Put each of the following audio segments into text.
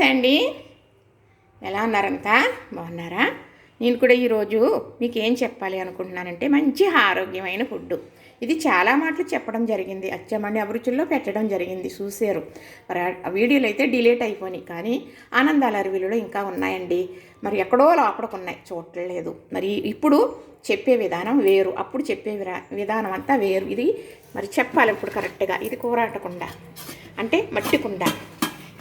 నమస్తే అండి. ఎలా ఉన్నారంతా? బాగున్నారా? నేను కూడా ఈరోజు మీకు ఏం చెప్పాలి అనుకుంటున్నానంటే మంచి ఆరోగ్యమైన ఫుడ్. ఇది చాలా మాటలు చెప్పడం జరిగింది, అచ్చమండి అభిరుచుల్లో పెట్టడం జరిగింది, చూసారు. మరి ఆ వీడియోలు అయితే డిలీట్ అయిపోయినాయి, కానీ ఆనందాల అరువిలో ఇంకా ఉన్నాయండి. మరి ఎక్కడో లోపలికి ఉన్నాయి, చూడలేదు. మరి ఇప్పుడు చెప్పే విధానం వేరు, అప్పుడు చెప్పే విధానం అంతా వేరు. ఇది మరి చెప్పాలి ఇప్పుడు కరెక్ట్గా. ఇది కూరాటకుండా అంటే మట్టి కుండ.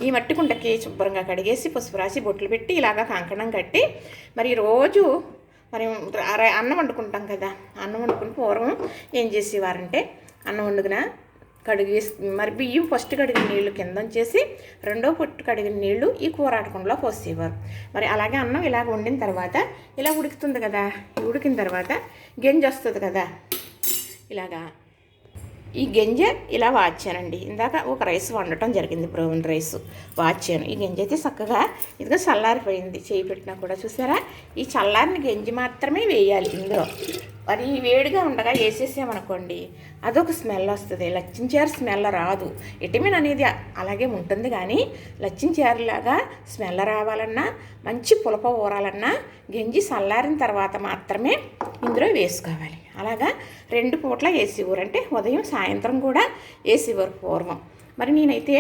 ఈ మట్టి కుండకి శుభ్రంగా కడిగేసి పసుపు రాసి బొట్లు పెట్టి ఇలాగా కంకణం కట్టి మరి రోజు మరి అన్నం వండుకుంటాం కదా. అన్నం వండుకుని పూర్వం ఏం చేసేవారంటే అన్నం వండుకున కడిగేసి మరి బియ్యం ఫస్ట్ కడిగిన నీళ్లు కింద చేసి రెండో పొట్టు కడిగిన నీళ్లు ఈ కూరాటకుండలో పోసేవారు. మరి అలాగే అన్నం ఇలాగ వండిన తర్వాత ఇలా ఉడుకుతుంది కదా. ఉడికిన తర్వాత గెంజి వస్తుంది కదా. ఇలాగా ఈ గింజ ఇలా వాచానండి. ఇందాక ఒక రైస్ వండటం జరిగింది, బ్రౌన్ రైస్ వాచాను. ఈ గింజ అయితే చక్కగా ఇదిగా చల్లారిపోయింది, చేయి పెట్టినా కూడా. చూసారా, ఈ చల్లారిన గింజ మాత్రమే వేయాలి ఇందులో. మరి వేడిగా ఉండగా వేసేసామనుకోండి అదొక స్మెల్ వస్తుంది, లచ్చించారు స్మెల్ రాదు. విటమిన్ అనేది అలాగే ఉంటుంది, కానీ లచ్చించారులాగా స్మెల్ రావాలన్నా మంచి పులప ఊరాలన్నా గంజి చల్లారిన తర్వాత మాత్రమే ఇందులో వేసుకోవాలి. అలాగా 2 పూట్ల వేసేవారు, అంటే ఉదయం సాయంత్రం కూడా వేసేవారు పూర్వం. మరి నేనైతే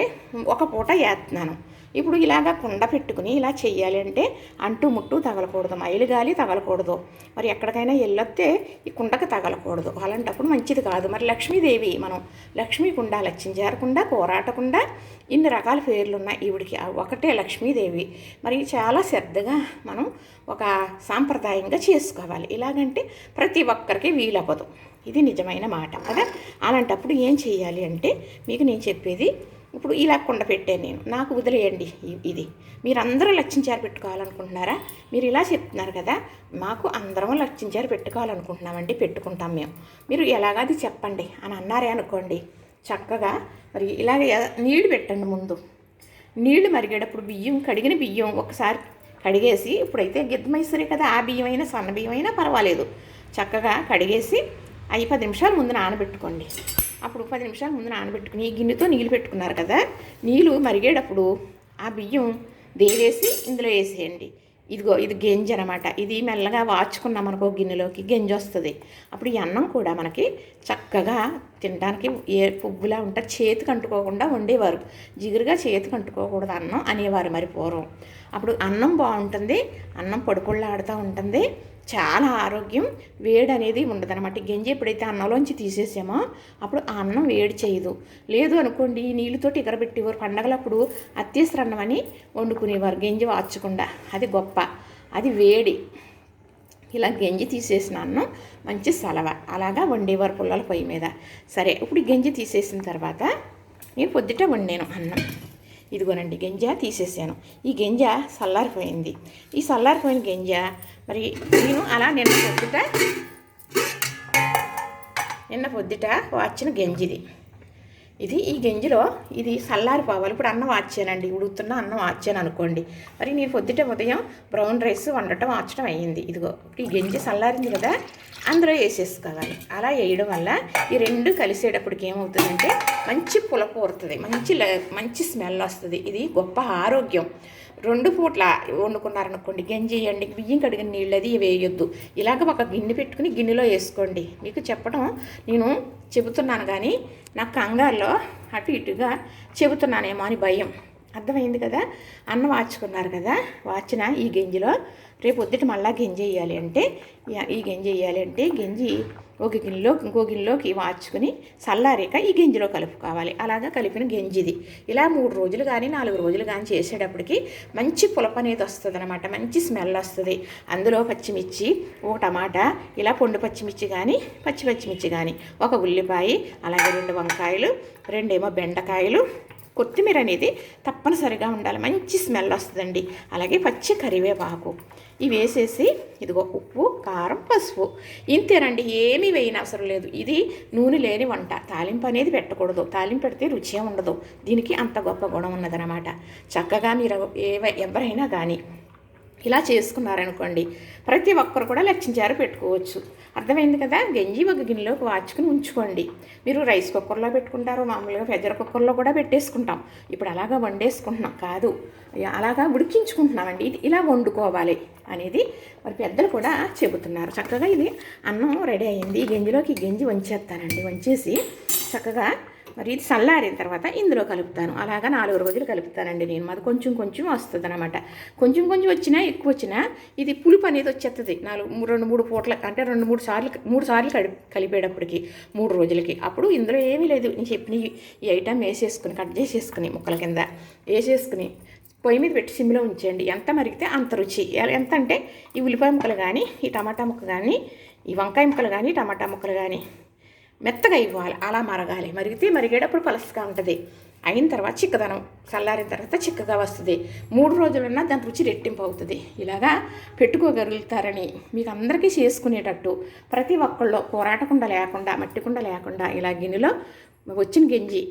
ఒక పూట వేస్తున్నాను. ఇప్పుడు ఇలాగా కుండ పెట్టుకుని ఇలా చెయ్యాలి అంటే అంటూ ముట్టు తగలకూడదు, మైలు గాలి తగలకూడదు. మరి ఎక్కడికైనా వెళ్ళొస్తే ఈ కుండకు తగలకూడదు, అలాంటప్పుడు మంచిది కాదు. మరి లక్ష్మీదేవి, మనం లక్ష్మీ కుండ, లచ్చించారకుండ, కోరాటకుండ, ఇన్ని రకాల పేర్లు ఉన్నాయి ఈవిడికి. ఒకటే లక్ష్మీదేవి. మరి చాలా శ్రద్ధగా మనం ఒక సాంప్రదాయంగా చేసుకోవాలి. ఇలాగంటే ప్రతి ఒక్కరికి వీలవ్వదు, ఇది నిజమైన మాట కదా. అలాంటప్పుడు ఏం చేయాలి అంటే మీకు నేను చెప్పేది, ఇప్పుడు ఇలా కుండ పెట్టాను నేను, నాకు వదిలేయండి. ఇది మీరందరూ లచ్చించారు పెట్టుకోవాలనుకుంటున్నారా? మీరు ఇలా చెప్తున్నారు కదా, మాకు అందరం లచ్చించారు పెట్టుకోవాలనుకుంటున్నామండి, పెట్టుకుంటాం మేము, మీరు ఎలాగది చెప్పండి అని అన్నారే అనుకోండి. చక్కగా మరి ఇలాగ నీళ్లు పెట్టండి. ముందు నీళ్లు మరిగేటప్పుడు బియ్యం, కడిగిన బియ్యం ఒకసారి కడిగేసి, ఇప్పుడైతే గిద్ద మైసూరే కదా, ఆ బియ్యం అయినా సన్న బియ్యం అయినా పర్వాలేదు, చక్కగా కడిగేసి 10 నిమిషాల ముందు నానబెట్టుకోండి. అప్పుడు 10 నిమిషాల ముందు నానబెట్టుకుని ఈ గిన్నెతో నీళ్ళు పెట్టుకున్నారు కదా, నీళ్ళు మరిగేటప్పుడు ఆ బియ్యం దేవేసి ఇందులో వేసేయండి. ఇదిగో ఇది గెంజి అనమాట. ఇది మెల్లగా వాచుకున్నాం మనకు గిన్నెలోకి గెంజి వస్తుంది. అప్పుడు ఈ అన్నం కూడా మనకి చక్కగా తినడానికి ఏ పువ్వులా ఉంటారు, చేతికి అంటుకోకుండా వండేవారు. జిగురుగా చేతికి అంటుకోకూడదు అన్నం అనేవారు మరి పూర్వం. అప్పుడు అన్నం బాగుంటుంది, అన్నం పొడిపొళ్ళాడుతూ ఉంటుంది, చాలా ఆరోగ్యం. వేడి అనేది ఉండదన్నమాట. గంజి ఎప్పుడైతే అన్నంలోంచి తీసేసామో అప్పుడు ఆ అన్నం వేడి చేయదు. లేదు అనుకోండి నీళ్ళతోటి ఎగరబెట్టేవారు. పండగలప్పుడు అత్తేసరి అన్నం అని వండుకునేవారు గంజి వాచకుండా. అది గొప్ప, అది వేడి. ఇలా గంజి తీసేసిన అన్నం మంచి సలవ అలాగా వండేవారు పుల్లల పొయ్యి మీద. సరే, ఇప్పుడు గంజి తీసేసిన తర్వాత నేను పొద్దుట వండాను అన్నం. ఇదిగోనండి గింజ తీసేసాను. ఈ గింజ చల్లారిపోయింది. ఈ చల్లారిపోయిన గింజ మరి నేను అలా నిన్న పొద్దుట వాచిన గంజిది ఇది. ఈ గంజిలో ఇది చల్లారిపోవాలి. ఇప్పుడు అన్నం వాచానండి, ఉడుకుతున్న అన్నం వాచాను అనుకోండి. మరి నేను పొద్దుట ఉదయం బ్రౌన్ రైస్ వండటం వాచడం అయ్యింది. ఇదిగో ఈ గంజి చల్లారింది కదా, అందులో వేసేసుకోవాలి. అలా వేయడం వల్ల ఈ 2 కలిసేటప్పటికి ఏమవుతుందంటే మంచి పులప ఊరుతుంది, మంచి స్మెల్ వస్తుంది. ఇది గొప్ప ఆరోగ్యం. 2 పూట్ల వండుకున్నారనుకోండి గంజి వేయండి, బియ్యం కడిగిన నీళ్ళు అది వేయొద్దు. ఇలాగ ఒక గిన్నె పెట్టుకుని గిన్నెలో వేసుకోండి. మీకు చెప్పడం నేను చెబుతున్నాను, కానీ నాకు కంగారులో అటు ఇటుగా చెబుతున్నానేమో అని భయం. అర్థమైంది కదా. అన్నం వాచుకున్నారు కదా, వాచిన ఈ గంజిలో రేపు పొద్దుట మళ్ళీ గంజి వేయాలి అంటే గంజి ఒక గిన్నెలో ఇంకో గిన్నెలోకి వాచుకుని చల్లారాక ఈ గంజిలో కలుపుకోవాలి. అలాగా కలిపిన గంజిది ఇలా 3 రోజులు కానీ 4 రోజులు కానీ చేసేటప్పటికి మంచి పులప అనేది వస్తుంది అనమాట, మంచి స్మెల్ వస్తుంది. అందులో పచ్చిమిర్చి, ఒక టమాటా, ఇలా పొండు పచ్చిమిర్చి కానీ పచ్చిమిర్చి కానీ, ఒక ఉల్లిపాయ, అలాగే 2 వంకాయలు, 2 బెండకాయలు, కొత్తిమీర అనేది తప్పనిసరిగా ఉండాలి, మంచి స్మెల్ వస్తుందండి. అలాగే పచ్చి కరివేపాకు ఇవి వేసేసి ఇదిగో ఉప్పు, కారం, పసుపు, ఇంతేనండి. ఏమీ వేయని అవసరం లేదు. ఇది నూనె లేని వంట. తాలింపు అనేది పెట్టకూడదు, తాలింపు పెడితే రుచి ఉండదు. దీనికి అంత గొప్ప గుణం ఉన్నదనమాట. చక్కగా మీరు ఎవరైనా కానీ ఇలా చేసుకున్నారనుకోండి, ప్రతి ఒక్కరు కూడా లచ్చించారు పెట్టుకోవచ్చు. అర్థమైంది కదా? గంజి ఒక గిన్నెలోకి వాచుకుని ఉంచుకోండి. మీరు రైస్ కుక్కర్లో పెట్టుకుంటారు, మామూలుగా ప్రెషర్ కుక్కర్లో కూడా పెట్టేసుకుంటాం. ఇప్పుడు అలాగా వండేసుకుంటున్నాం కాదు, అలాగా ఉడికించుకుంటున్నామండి. ఇది ఇలా వండుకోవాలి అనేది మరి పెద్దలు కూడా చెబుతున్నారు. చక్కగా ఇది అన్నం రెడీ అయింది. ఈ గంజిలోకి గంజి వంచేస్తానండి. వంచేసి చక్కగా మరి ఇది చల్లారిన తర్వాత ఇందులో కలుపుతాను. అలాగా 4 రోజులు కలుపుతానండి నేను. మాది కొంచెం కొంచెం వస్తుంది అనమాట. కొంచెం కొంచెం వచ్చినా ఎక్కువ వచ్చినా ఇది పులుపు అనేది వచ్చేస్తుంది. 2-3 పూటలు అంటే 3 సార్లు కలిపేటప్పటికి 3 రోజులకి. అప్పుడు ఇందులో ఏమీ లేదు, నేను చెప్పిన ఈ ఐటమ్ వేసేసుకుని కట్ చేసేసుకుని ముక్కల కింద వేసేసుకుని పొయ్యి మీద పెట్టి సిమ్లో ఉంచేయండి. ఎంత మరిగితే అంత రుచి. ఎంత అంటే ఈ ఉల్లిపాయ ముక్కలు కానీ, ఈ టమాటా ముక్క కానీ, ఈ వంకాయ ముక్కలు కానీ, టమాటా ముక్కలు కానీ మెత్తగా ఇవ్వాలి. అలా మరగాలి. మరిగేటప్పుడు పలసగా ఉంటుంది. అయిన తర్వాత చిక్కదనం చల్లారిన తర్వాత చిక్కగా వస్తుంది. 3 రోజులన్నా దాని రుచి రెట్టింపు అవుతుంది. ఇలాగా పెట్టుకోగలుగుతారని మీకు అందరికీ చేసుకునేటట్టు ప్రతి ఒక్కళ్ళు పోరాటకుండా లేకుండా, మట్టి కుండ లేకుండా ఇలా గిన్నెలో వచ్చిన గంజి,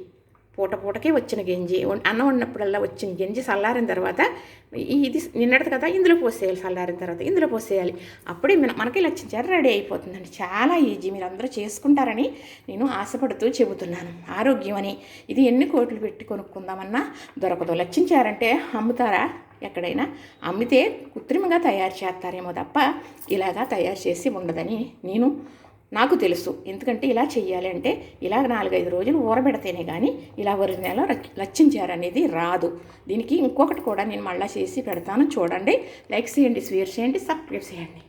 పూటకే వచ్చిన గంజి, అన్నం ఉన్నప్పుడల్లా వచ్చిన గంజి చల్లారిన తర్వాత ఇది నిన్నటిది కదా, ఇందులో పోసేయాలి. చల్లారిన తర్వాత ఇందులో పోసేయాలి. అప్పుడే మనకి లచ్చించారు రెడీ అయిపోతుందండి. చాలా ఈజీ. మీరు అందరూ చేసుకుంటారని నేను ఆశపడుతూ చెబుతున్నాను. ఆరోగ్యం అని ఇది ఎన్ని కోట్లు పెట్టి కొనుక్కుందామన్నా దొరకదు. లచ్చించారంటే అమ్ముతారా? ఎక్కడైనా అమ్మితే కృత్రిమంగా తయారు చేస్తారేమో తప్ప ఇలాగా తయారు చేసి ఉండదని నాకు తెలుసు. ఎందుకంటే ఇలా చెయ్యాలి అంటే ఇలా 4-5 రోజులు ఊరబెడితేనే కానీ ఇలా ఒరిజినల్ లచ్చించారు అనేది రాదు. దీనికి ఇంకొకటి కూడా నేను మళ్ళీ చేసి పెడతాను, చూడండి. లైక్ చేయండి, షేర్ చేయండి, సబ్స్క్రైబ్ చేయండి.